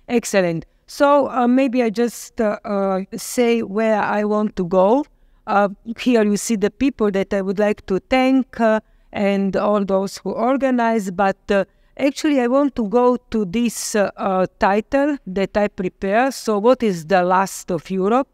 Excellent. So maybe I just say where I want to go. Here you see the people that I would like to thank and all those who organize, but actually I want to go to this title that I prepare. So what is the last of Europe?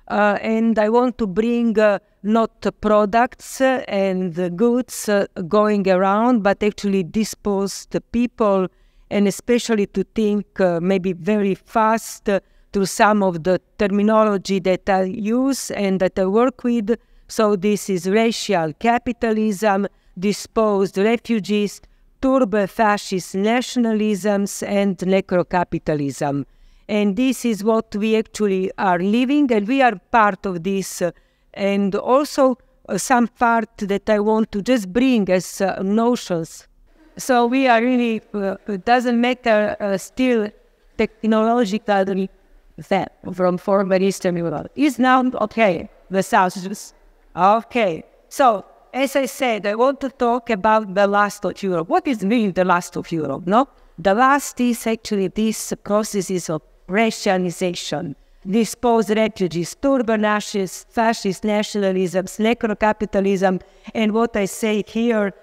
And I want to bring not products and goods going around, but actually dispose the people, and especially to think maybe very fast through some of the terminology that I use and that I work with. So this is racial capitalism, disposed refugees, turbo-fascist nationalisms, and nekrokapitalism. And this is what we actually are living, and we are part of this. And also some part that I want to just bring as notions. So we are really, it doesn't matter still technologically that from former Eastern Europe. Is now okay, the South. Okay. So, as I said, I want to talk about the last of Europe. What is really the last of Europe, no? The last is actually these processes of racialization, disposed refugees, turbo-fascist nationalisms, nekrokapitalism, and what I say here,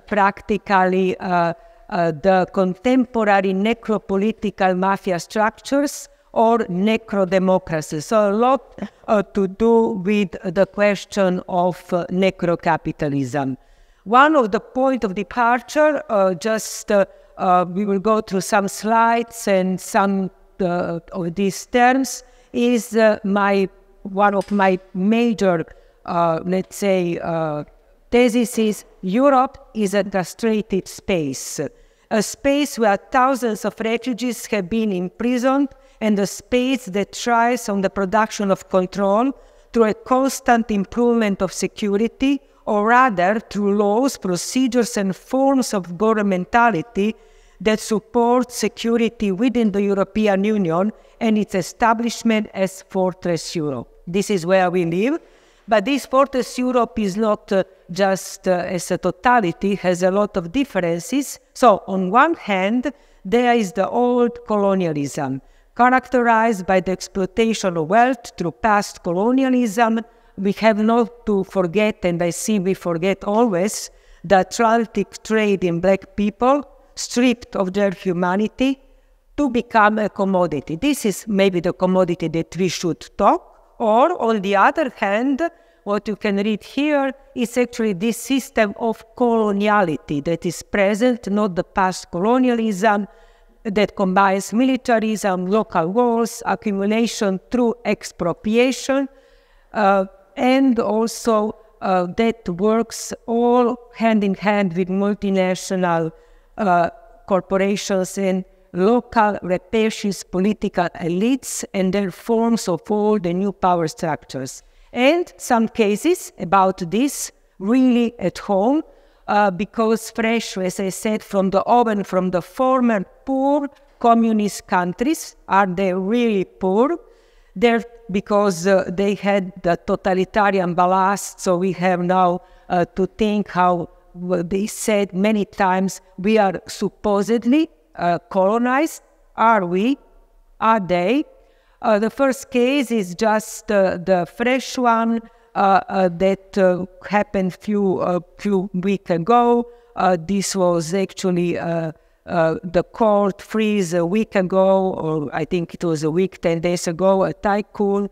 practically the contemporary necropolitical mafia structures or necrodemocracy. So a lot to do with the question of necrokapitalism. One of the point of departure, we will go through some slides and some of these terms, is one of my major, let's say, thesis is Europe is a castrated space, a space where thousands of refugees have been imprisoned, and a space that thrives on the production of control through a constant improvement of security, or rather through laws, procedures, and forms of governmentality that support security within the European Union and its establishment as Fortress Europe. This is where we live. But this Fortress Europe is not just as a totality, has a lot of differences. So on one hand, there is the old colonialism, characterized by the exploitation of wealth through past colonialism. We have not to forget, and I see we forget always, the Atlantic trade in black people, stripped of their humanity, to become a commodity. This is maybe the commodity that we should talk. Or, on the other hand, what you can read here is actually this system of coloniality that is present, not the past colonialism, that combines militarism, local wars, accumulation through expropriation, and also that works all hand in hand with multinational corporations and local rapacious political elites and their forms of all the new power structures. And some cases about this really at home, because fresh, as I said, from the oven, from the former poor communist countries. Are they really poor? They're because they had the totalitarian ballast, so we have now to think how they said many times we are supposedly colonized. Are we? Are they? The first case is just the fresh one that happened few weeks ago. This was actually the court freeze a week ago, or I think it was a week, 10 days ago, a tycoon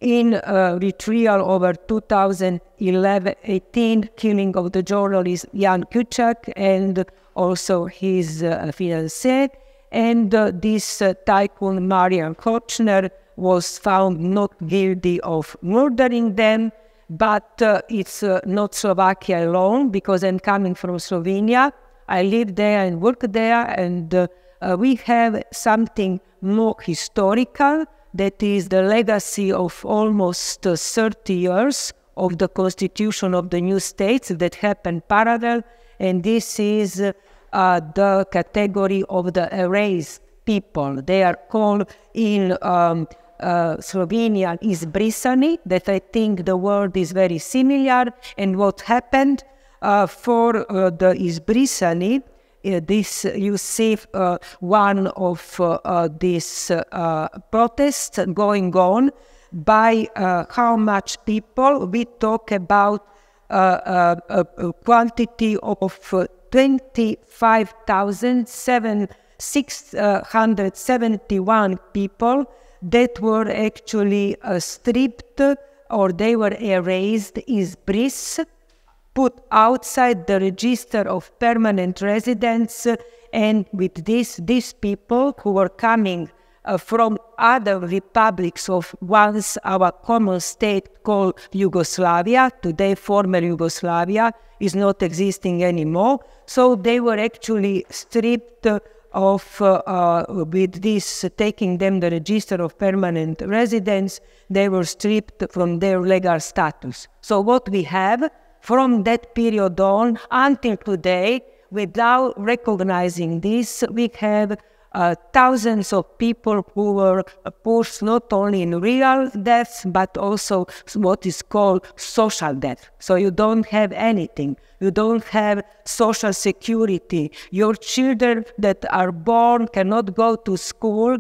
in retrial over 2018 killing of the journalist Jan Kuciak and also his fiancée. And this tycoon, Marina Gržinić, was found not guilty of murdering them. But it's not Slovakia alone, because I'm coming from Slovenia. I live there and work there, and we have something more historical, that is the legacy of almost 30 years of the constitution of the new states that happened parallel, and this is the category of the erased people. They are called in Slovenian izbrisani, that I think the word is very similar. And what happened for the izbrisani, you see one of these protests going on. By how much people we talk about a quantity of 25,671 people that were actually stripped, or they were erased, is bris, put outside the register of permanent residents, and with these people who were coming from other republics of once our common state called Yugoslavia, today former Yugoslavia is not existing anymore. So they were actually stripped of, with this taking them the register of permanent residence, they were stripped from their legal status. So what we have from that period on until today, without recognizing this, we have thousands of people who were pushed not only in real deaths, but also what is called social death. So you don't have anything. You don't have social security. Your children that are born cannot go to school.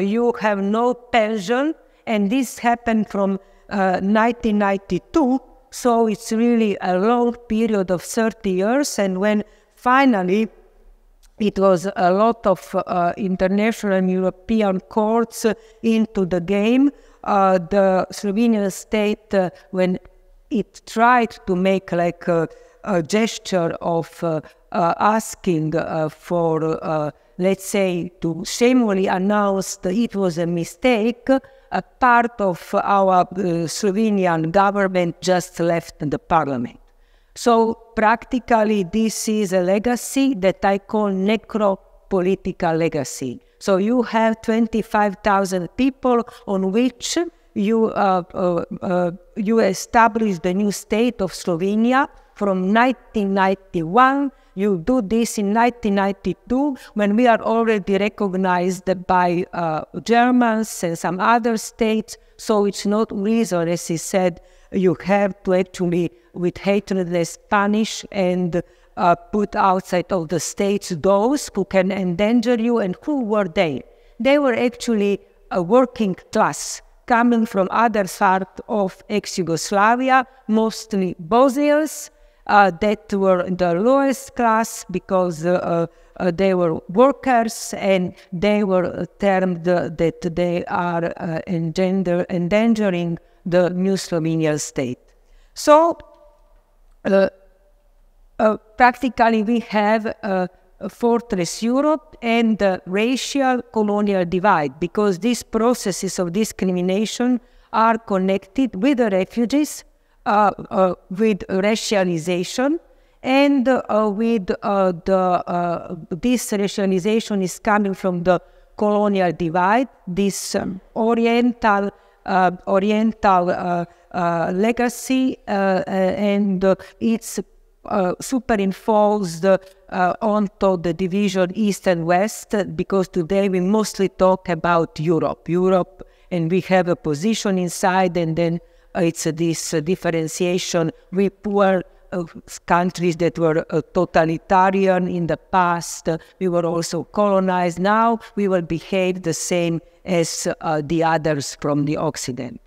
You have no pension. And this happened from 1992. So it's really a long period of 30 years. And when finally it was a lot of international and European courts into the game, the Slovenian state, when it tried to make like a gesture of asking for, let's say, to shamefully announce that it was a mistake, a part of our Slovenian government just left the parliament. So practically this is a legacy that I call necropolitical legacy. So you have 25,000 people on which you establish the new state of Slovenia from 1991. You do this in 1992 when we are already recognized by Germans and some other states. So it's not reason, as he said, you have to actually with hatredness punish and put outside of the states those who can endanger you. And who were they? They were actually a working class coming from other parts of ex-Yugoslavia, mostly Bosnians, that were the lowest class because they were workers, and they were termed that they are endangering the new Slovenian state. So practically we have a fortress Europe and the racial colonial divide, because these processes of discrimination are connected with the refugees, with racialization, and with this racialization is coming from the colonial divide, this oriental legacy, and it's superimposed onto the division East and West, because today we mostly talk about Europe, and we have a position inside, and then it's this differentiation with poor countries that were totalitarian in the past. We were also colonized. Now we will behave the same as the others from the Occident.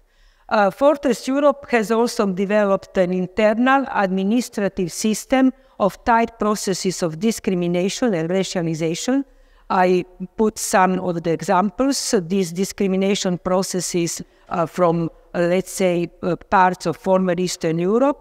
Fortress Europe has also developed an internal administrative system of tight processes of discrimination and racialization. I put some of the examples. These discrimination processes from, let's say, parts of former Eastern Europe.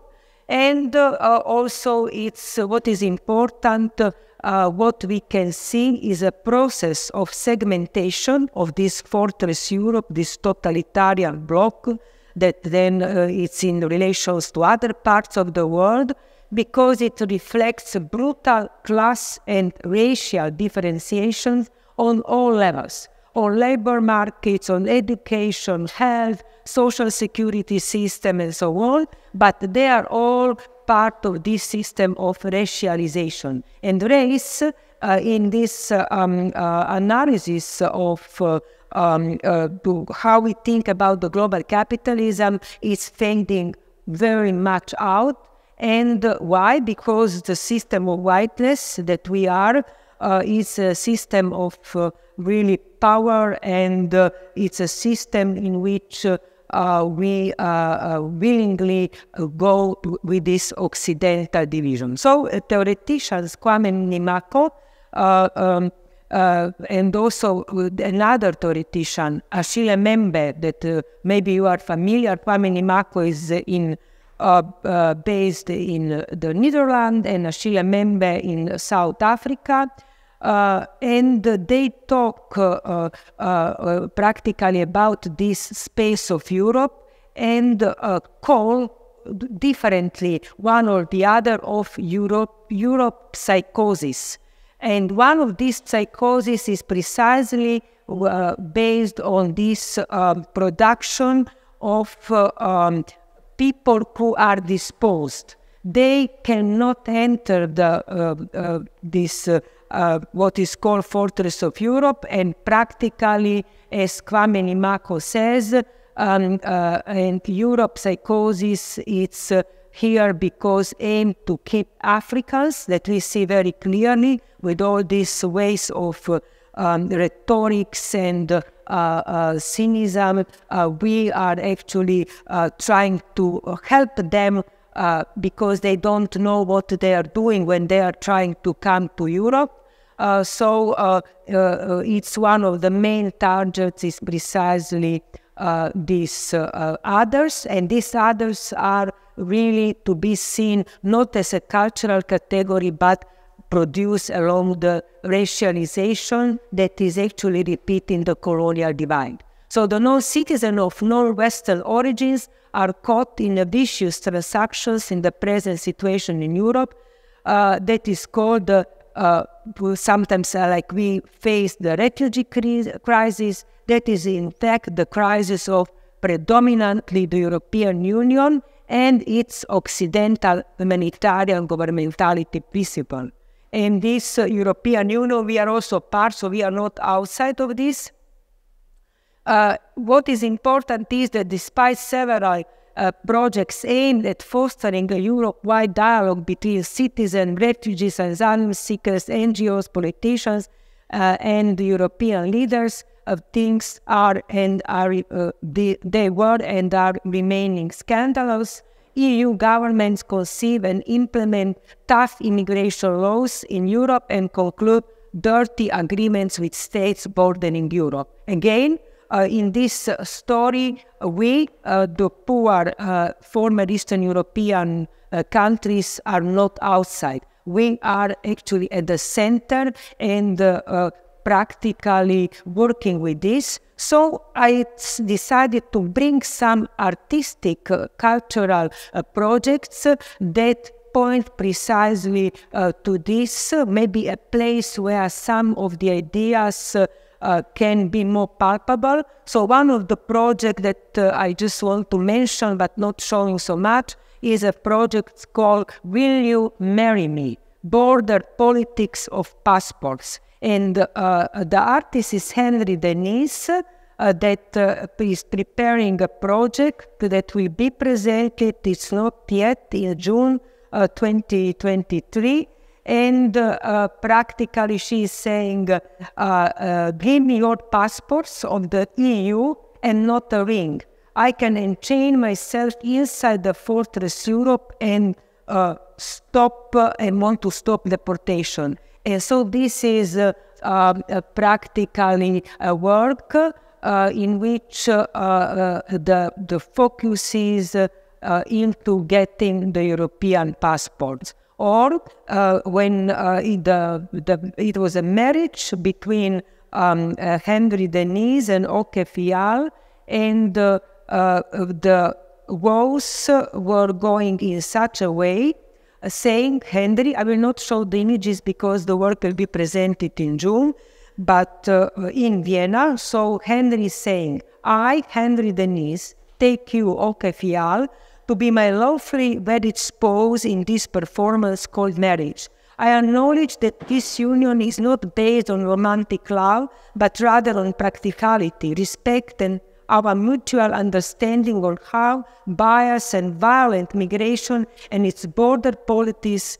And also it's what is important, what we can see is a process of segmentation of this Fortress Europe, this totalitarian bloc, that then it's in relations to other parts of the world, because it reflects brutal class and racial differentiations on all levels, on labor markets, on education, health, social security system, and so on, but they are all part of this system of racialization. And race, in this analysis of how we think about the global capitalism, is fading very much out, And why? Because the system of whiteness that we are is a system of really power, and it's a system in which we willingly go with this Occidental division. So theoreticians Kwame Nimako and also another theoretician, Achille Mbembe, that maybe you are familiar. Kwame Nimako is based in the Netherlands, and Achille Mbembe in South Africa. And they talk practically about this space of Europe and call differently one or the other of Europe psychosis. And one of these psychoses is precisely based on this production of people who are disposed. They cannot enter this what is called Fortress of Europe, and practically, as Kwame Nimako says, and Europe psychosis, it's here because aim to keep Africans, that we see very clearly with all these ways of rhetorics and cynicism. We are actually trying to help them because they don't know what they are doing when they are trying to come to Europe. So it's one of the main targets is precisely these others, and these others are really to be seen not as a cultural category, but produced along the racialization that is actually repeating the colonial divide. So the non-citizens of non-Western origins are caught in a vicious transactions in the present situation in Europe that is called sometimes like we face the refugee crisis, that is in fact the crisis of predominantly the European Union and its Occidental humanitarian governmentality principle. And this European Union, we are also part, so we are not outside of this. What is important is that despite several projects aimed at fostering a Europe-wide dialogue between citizens, refugees, asylum seekers, NGOs, politicians, and the European leaders, things are and are they were and are remaining scandalous. EU governments conceive and implement tough immigration laws in Europe and conclude dirty agreements with states bordering Europe. Again, in this story, we, the poor former Eastern European countries, are not outside. We are actually at the center and practically working with this. So I decided to bring some artistic, cultural projects that point precisely to this, maybe a place where some of the ideas can be more palpable. So one of the projects that I just want to mention but not showing so much is a project called Will You Marry Me? Border Politics of Passports. And the artist is Henry Denis that is preparing a project that will be presented, it's not yet, in June 2023. And practically she is saying, give me your passports of the EU and not a ring. I can enchain myself inside the Fortress Europe and stop and want to stop deportation. And so this is practically a work in which the focus is into getting the European passports. Or when it was a marriage between Henry Denis and Oke Fial, and the vows were going in such a way, saying, Henry, I will not show the images because the work will be presented in June, but in Vienna. So Henry is saying, I, Henry Denis, take you, Oke Fial, to be my lawfully wedded spouse in this performance called marriage. I acknowledge that this union is not based on romantic love, but rather on practicality, respect, and our mutual understanding on how bias and violent migration and its border policies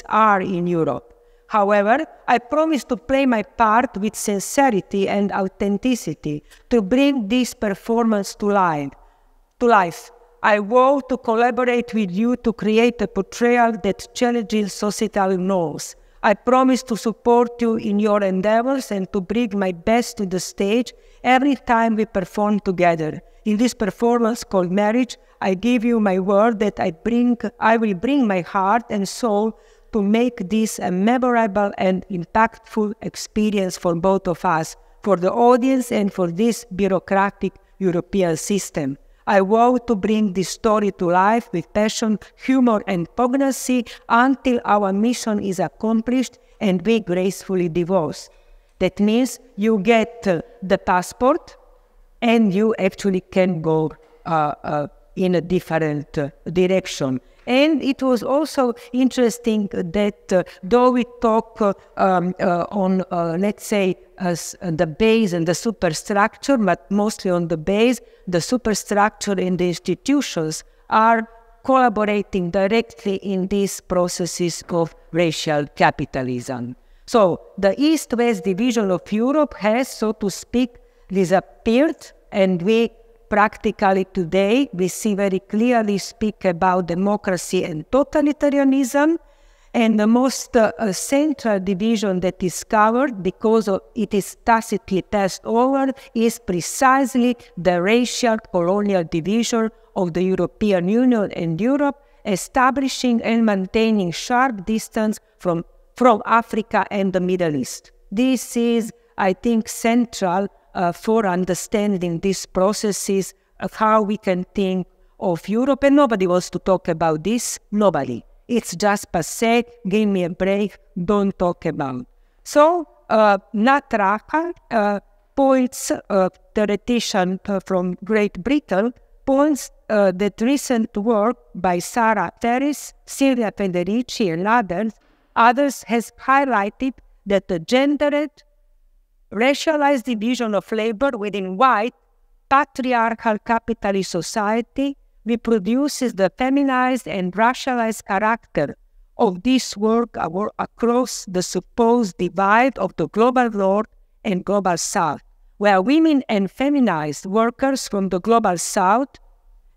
are in Europe. However, I promise to play my part with sincerity and authenticity to bring this performance to life. I vow to collaborate with you to create a portrayal that challenges societal norms. I promise to support you in your endeavors and to bring my best to the stage every time we perform together. In this performance called marriage, I give you my word that I will bring my heart and soul to make this a memorable and impactful experience for both of us, for the audience and for this bureaucratic European system. I vow to bring this story to life with passion, humor, and poignancy until our mission is accomplished and we gracefully divorce. That means you get the passport and you actually can go in a different direction. And it was also interesting that though we talk on, let's say, the base and the superstructure, but mostly on the base, the superstructure and the institutions are collaborating directly in these processes of racial capitalism. So the East-West division of Europe has, so to speak, disappeared, and we practically today, we see very clearly speak about democracy and totalitarianism, and the most central division that is covered, because it is tacitly passed over, is precisely the racial colonial division of the European Union and Europe, establishing and maintaining sharp distance from Africa and the Middle East. This is, I think, central for understanding these processes of how we can think of Europe. And nobody wants to talk about this. Nobody. It's just passé, give me a break, don't talk about. So, Natraka points, theoretician from Great Britain, points that recent work by Sarah Ferris, Silvia Federici, and others has highlighted that the gendered, racialized division of labor within white, patriarchal capitalist society reproduces the feminized and racialized character of this work across the supposed divide of the global north and global south, where women and feminized workers from the global south,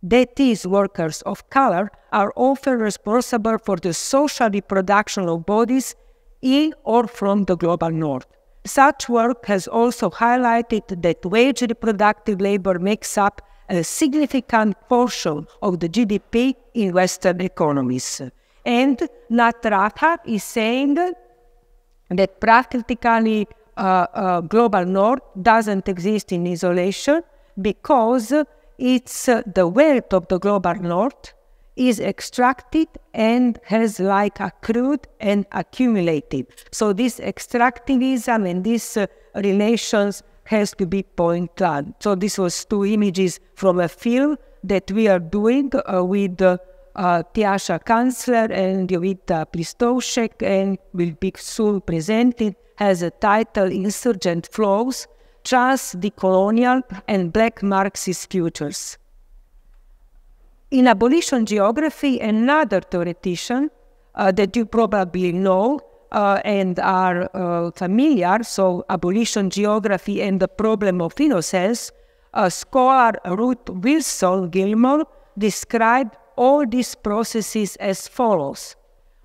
that is, workers of color, are often responsible for the social reproduction of bodies in or from the global north. Such work has also highlighted that wage reproductive labor makes up a significant portion of the GDP in Western economies. And Natraka is saying that practically global north doesn't exist in isolation because it's the wealth of the global north is extracted and has like accrued and accumulated. So this extractivism and these relations has to be pointed out. So this was two images from a film that we are doing with Tjašou Kancler and Jovitou Pristovšeko, and will be soon presented, has a title Insurgent Flows, Trans, Decolonial and Black Marxist Futures. In abolition geography, another theoretician that you probably know and are familiar, so abolition geography and the problem of innocence, scholar Ruth Wilson Gilmore described all these processes as follows.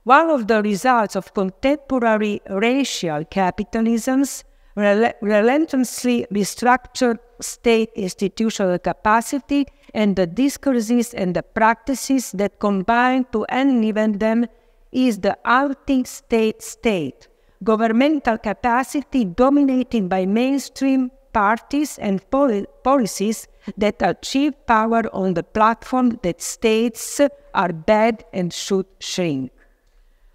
One of the results of contemporary racial capitalism's relentlessly restructured state institutional capacity and the discourses and the practices that combine to enliven them is the anti-state state, governmental capacity dominated by mainstream parties and policies that achieve power on the platform that states are bad and should shrink.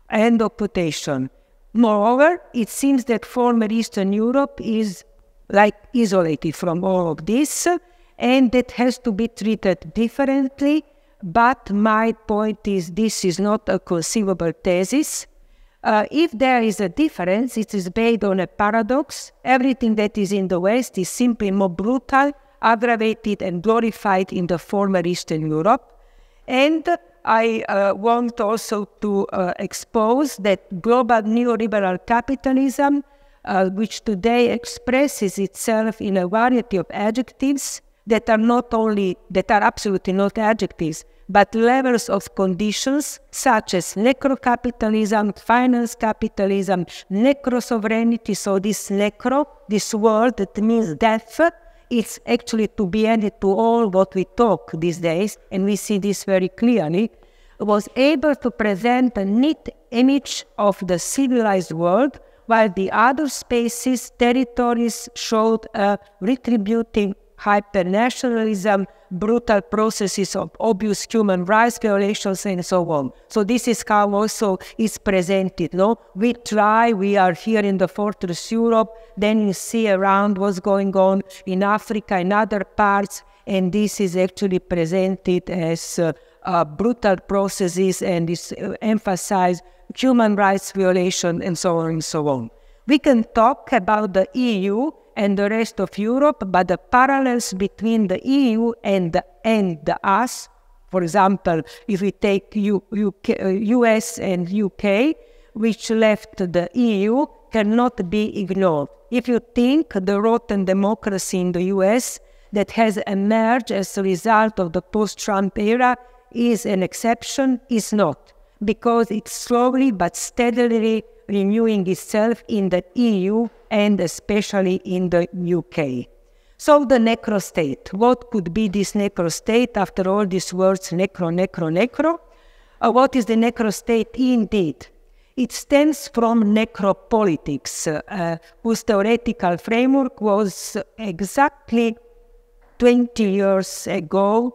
End of quotation. Moreover, it seems that former Eastern Europe is like isolated from all of this, and that has to be treated differently. But my point is, this is not a conceivable thesis. If there is a difference, it is based on a paradox. Everything that is in the West is simply more brutal, aggravated and glorified in the former Eastern Europe. And I want also to expose that global neoliberal capitalism, which today expresses itself in a variety of adjectives that are absolutely not adjectives, but levels of conditions such as necrokapitalism, finance capitalism, necro-sovereignty. So this necro, this word that means death, it's actually to be added to all what we talk these days, and we see this very clearly, was able to present a neat image of the civilized world, while the other spaces, territories, showed a retributing hyper-nationalism, brutal processes of obvious human rights violations, and so on. So this is how also it's presented. No? We are here in the Fortress Europe, then you see around what's going on in Africa and other parts, and this is actually presented as brutal processes, and is emphasized human rights violation, and so on and so on. We can talk about the EU and the rest of Europe, but the parallels between the EU and us, for example, if we take US and UK, which left the EU, cannot be ignored. If you think the rotten democracy in the US that has emerged as a result of the post-Trump era is an exception, is not, because it's slowly but steadily renewing itself in the EU and especially in the UK. So the necro-state. What could be this necro-state after all these words, necro, necro, necro? What is the necro-state indeed? It stems from necropolitics, whose theoretical framework was exactly 20 years ago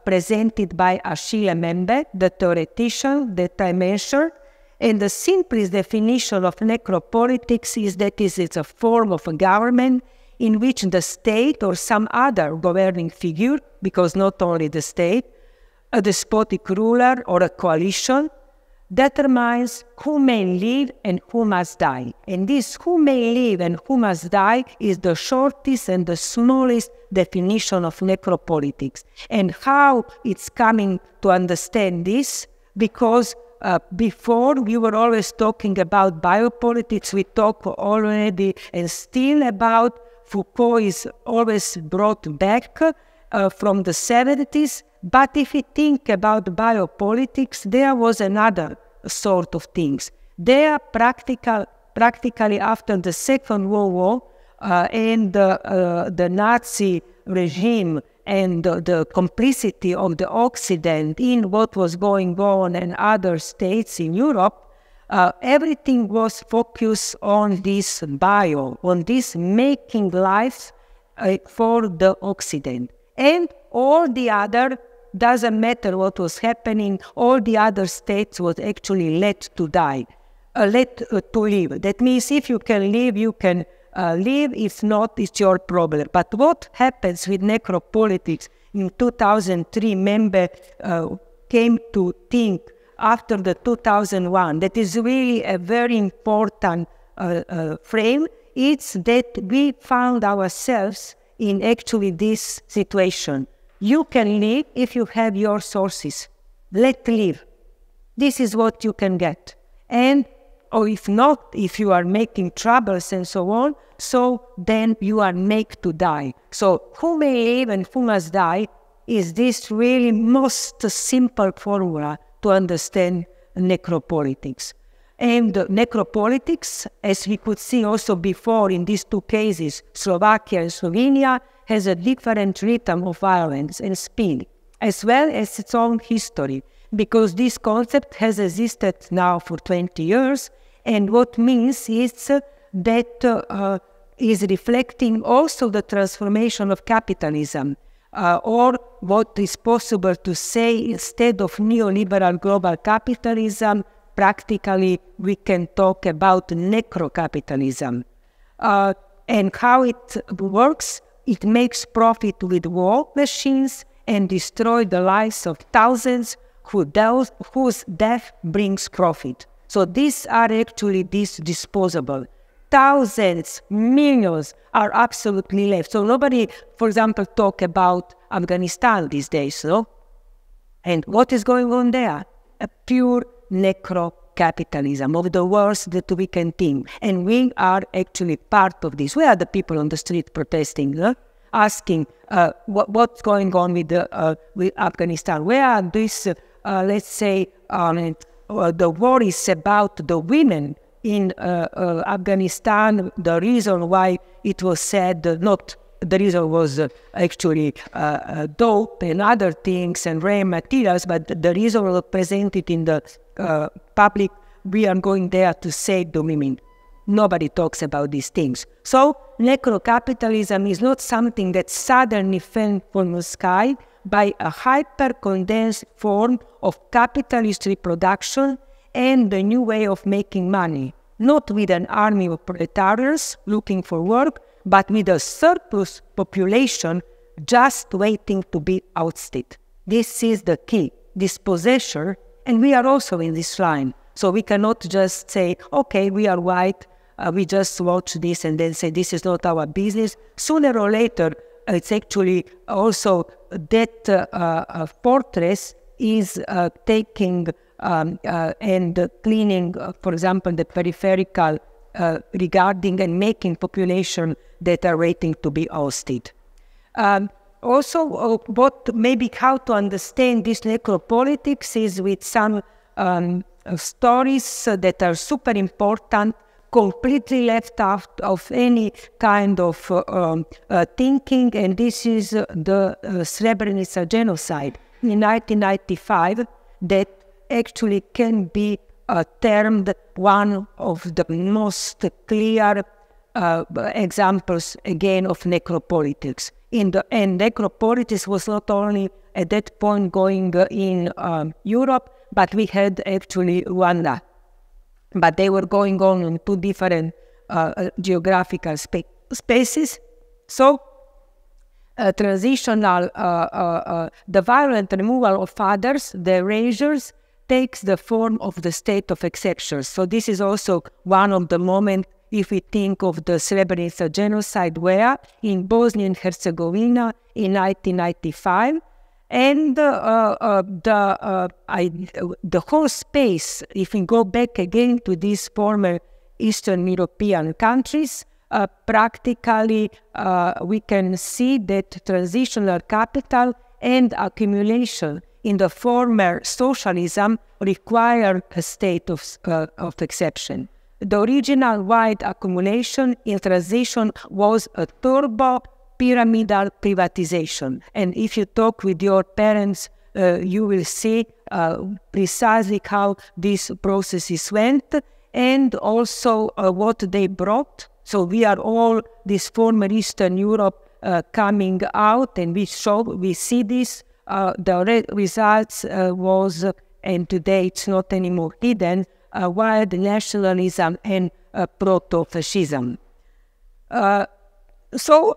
presented by Achille Mbembe, the theoretician that I mentioned. And the simplest definition of necropolitics is that it's a form of a government in which the state or some other governing figure, because not only the state, a despotic ruler or a coalition, determines who may live and who must die. And this who may live and who must die is the shortest and the smallest definition of necropolitics. And how it's coming to understand this, because before we were always talking about biopolitics, we talk already and still about Foucault is always brought back from the 70s. But if you think about biopolitics, there was another sort of things. They are practically after the Second World War and the Nazi regime and the complicity of the Occident in what was going on in other states in Europe, everything was focused on this on this making life for the Occident. And all the other, doesn't matter what was happening, all the other states was actually let to die, let to live. That means if you can live, you can live. If not, it's your problem. But what happens with necropolitics in 2003, Mbembe came to think after the 2001, that is really a very important frame. It's that we found ourselves in actually this situation. You can live if you have your sources. Let live. This is what you can get. And, or if not, if you are making troubles and so on, so then you are made to die. So who may live and who must die is this really most simple formula to understand necropolitics. And necropolitics, as we could see also before in these two cases, Slovakia and Slovenia, has a different rhythm of violence and speed, as well as its own history, because this concept has existed now for 20 years, and what means is that is reflecting also the transformation of capitalism, or what is possible to say, instead of neoliberal global capitalism, practically we can talk about necrokapitalism. And how it works, it makes profit with war machines and destroy the lives of thousands whose death brings profit. So these are actually disposable. thousands, millions are absolutely left. So nobody, for example, talk about Afghanistan these days, no? And what is going on there? A pure necrokapitalism of the worst that we can think. And we are actually part of this. We are the people on the street protesting, asking what's going on with Afghanistan. Where are these, let's say, the worries about the women in Afghanistan, the reason why it was said, not the reason was actually dope and other things and rare materials, but the reason was presented in the public, we are going there to save the women. Nobody talks about these things. So necrokapitalism is not something that suddenly fell from the sky by a hyper-condensed form of capitalist reproduction and the new way of making money, not with an army of proletarians looking for work, but with a surplus population just waiting to be ousted. This is the key, dispossession, and we are also in this line. So we cannot just say, okay, we are white, we just watch this and then say this is not our business. Sooner or later, it's actually also that fortress is taking and cleaning, for example, the peripheral regarding and making population that are waiting to be ousted. Also, how to understand this necropolitics is with some stories that are super important, completely left out of any kind of thinking, and this is the Srebrenica genocide in 1995 that actually can be termed one of the most clear examples, again, of necropolitics. And necropolitics was not only at that point going in Europe, but we had actually Rwanda. But they were going on in two different geographical spaces. So transitional, the violent removal of others, the erasures, takes the form of the state of exceptions. So this is also one of the moments, if we think of the Srebrenica genocide, where in Bosnia and Herzegovina in 1995, and the whole space, if we go back again to these former Eastern European countries, practically we can see that transitional capital and accumulation in the former socialism require a state of exception. The original wide accumulation in transition was a turbo pyramidal privatization. And if you talk with your parents, you will see precisely how these processes went and also what they brought. So we are all this former Eastern Europe coming out, and we see this. The results was, and today it's not anymore hidden, wild nationalism and proto-fascism. So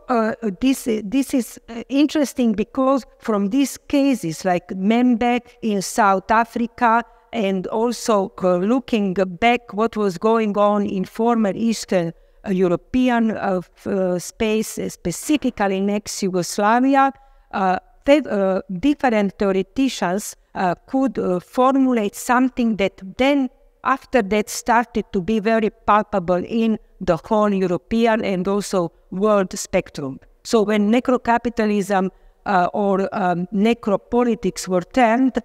this is interesting because from these cases like Membe in South Africa, and also looking back what was going on in former Eastern European space, specifically in ex-Yugoslavia, different theoreticians could formulate something that then after that started to be very palpable in the whole European and also world spectrum. So when necrocapitalism or necropolitics were termed,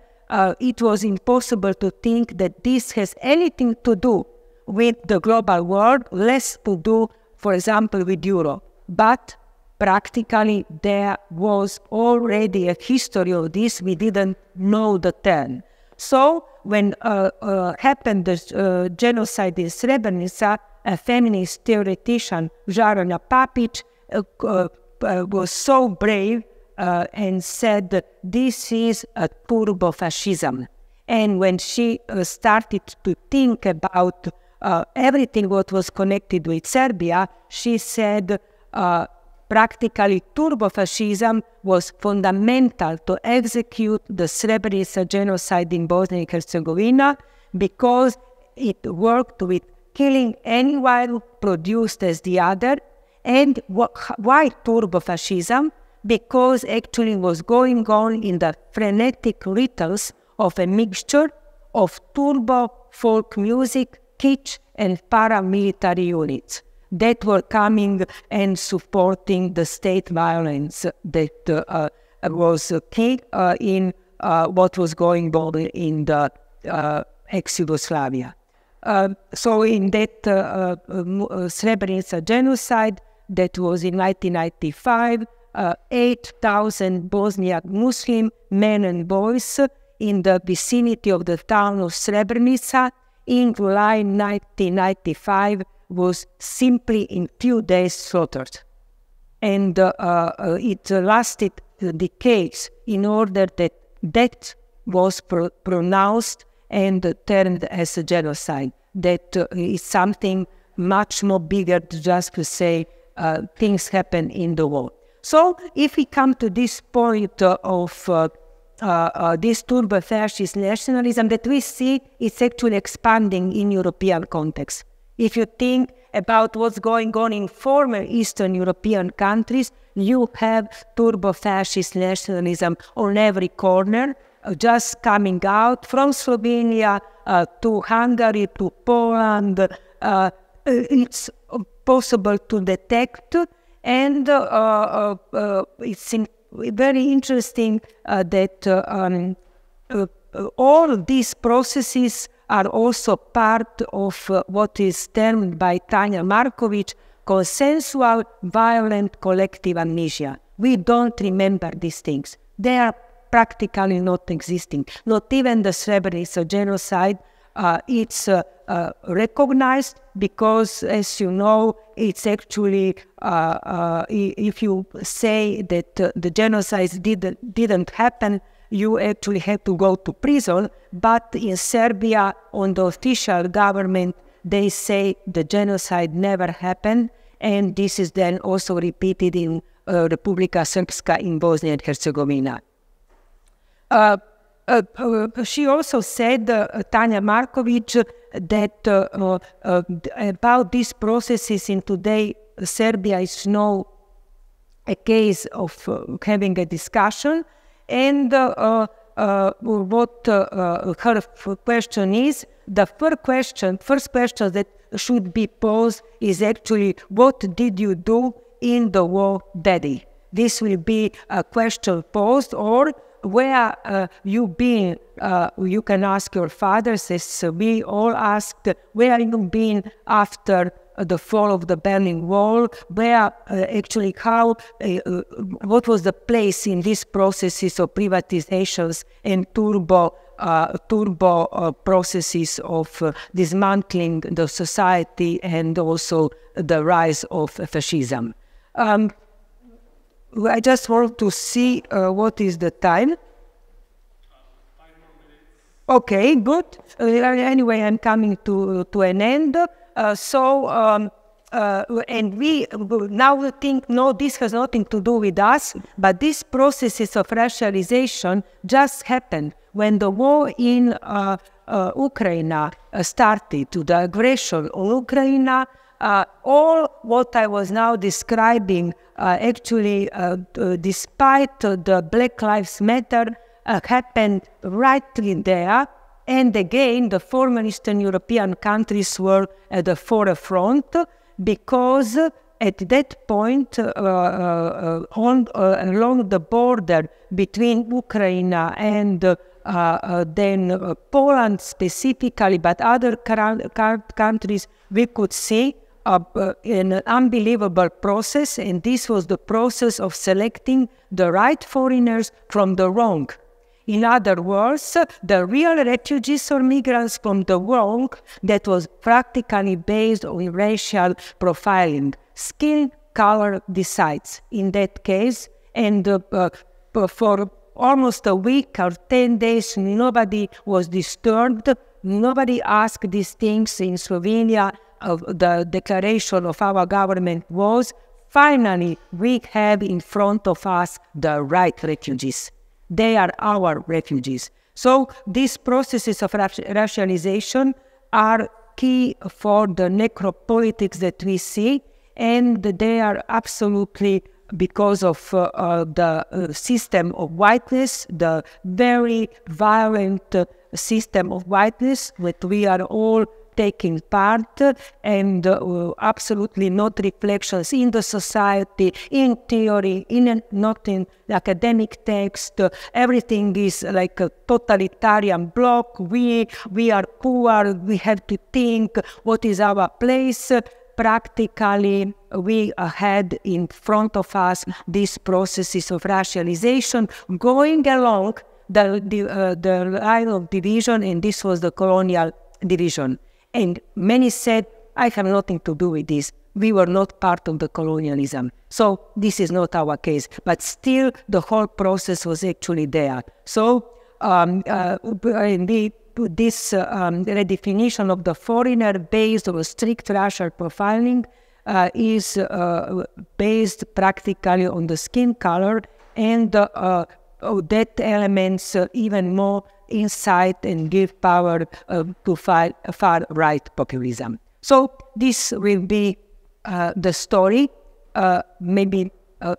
it was impossible to think that this has anything to do with the global world, less to do, for example, with Europe. But practically there was already a history of this, we didn't know the term. So when happened the genocide in Srebrenica, a feminist theoretician, Žarana Papić, was so brave and said that this is a turbo-fascism. And when she started to think about everything what was connected with Serbia, she said practically turbo-fascism was fundamental to execute the Srebrenica genocide in Bosnia and Herzegovina because it worked with killing anyone produced as the other. And why turbofascism? Because actually was going on in the frenetic rhythms of a mixture of turbo folk music, kitsch, and paramilitary units that were coming and supporting the state violence that was key in what was going on in the ex-Yugoslavia. So in that Srebrenica genocide that was in 1995, 8,000 Bosniak Muslim men and boys in the vicinity of the town of Srebrenica in July 1995 was simply in few days slaughtered. And it lasted decades in order that that was pronounced and termed as a genocide. That is something much more bigger than just to say things happen in the war. So if we come to this point of this turbo-fascist nationalism that we see, it's actually expanding in European context. If you think about what's going on in former Eastern European countries, you have turbo-fascist nationalism on every corner, just coming out from Slovenia to Hungary to Poland. It's possible to detect, and it's very interesting that all these processes are also part of what is termed by Tanja Marković consensual, violent, collective amnesia. We don't remember these things. They are practically not existing. Not even the Srebrenica genocide, it's recognized because, as you know, it's actually, if you say that the genocide didn't happen, you actually have to go to prison. But in Serbia, on the official government, they say the genocide never happened, and this is then also repeated in Republika Srpska in Bosnia and Herzegovina. She also said, Tanja Marković, that about these processes in today, Serbia is no a case of having a discussion, and what her question is, the first question that should be posed is actually, what did you do in the war, Daddy? This will be a question posed, or where you been, you can ask your fathers, as we all asked, where you been after the fall of the Berlin Wall, where actually how, what was the place in these processes of privatizations and turbo processes of dismantling the society and also the rise of fascism. I just want to see what is the time. 5 more minutes. Okay, good. Anyway, I'm coming to an end. And we now think, no, this has nothing to do with us, but these processes of racialization just happened when the war in Ukraine started, to the aggression on Ukraine. All what I was now describing, actually, despite the Black Lives Matter, happened right there. And again, the former Eastern European countries were at the forefront, because at that point, along the border between Ukraine and then Poland specifically, but other countries, we could see an unbelievable process, and this was the process of selecting the right foreigners from the wrong. In other words, the real refugees or migrants from the wrong, that was practically based on racial profiling. Skin color decides in that case, and for almost a week or 10 days, nobody was disturbed. Nobody asked these things in Slovenia. The declaration of our government was, finally, we have in front of us the right refugees. They are our refugees. So these processes of racialization are key for the necropolitics that we see, and they are absolutely because of the system of whiteness, the very violent system of whiteness that we are all taking part, and absolutely not reflections in the society, in theory, not in academic text. Everything is like a totalitarian block. We are poor, we have to think what is our place. Practically, we had in front of us these processes of racialization going along the line of division, and this was the colonial division. And many said, I have nothing to do with this. We were not part of the colonialism. So this is not our case. But still, the whole process was actually there. So this redefinition of the foreigner based on strict racial profiling is based practically on the skin color, and that elements even more insight and give power to far-right populism. So this will be the story. Maybe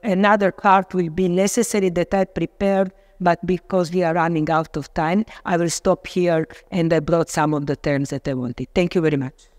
another part will be necessary that I prepared, but because we are running out of time, I will stop here, and I brought some of the terms that I wanted. Thank you very much.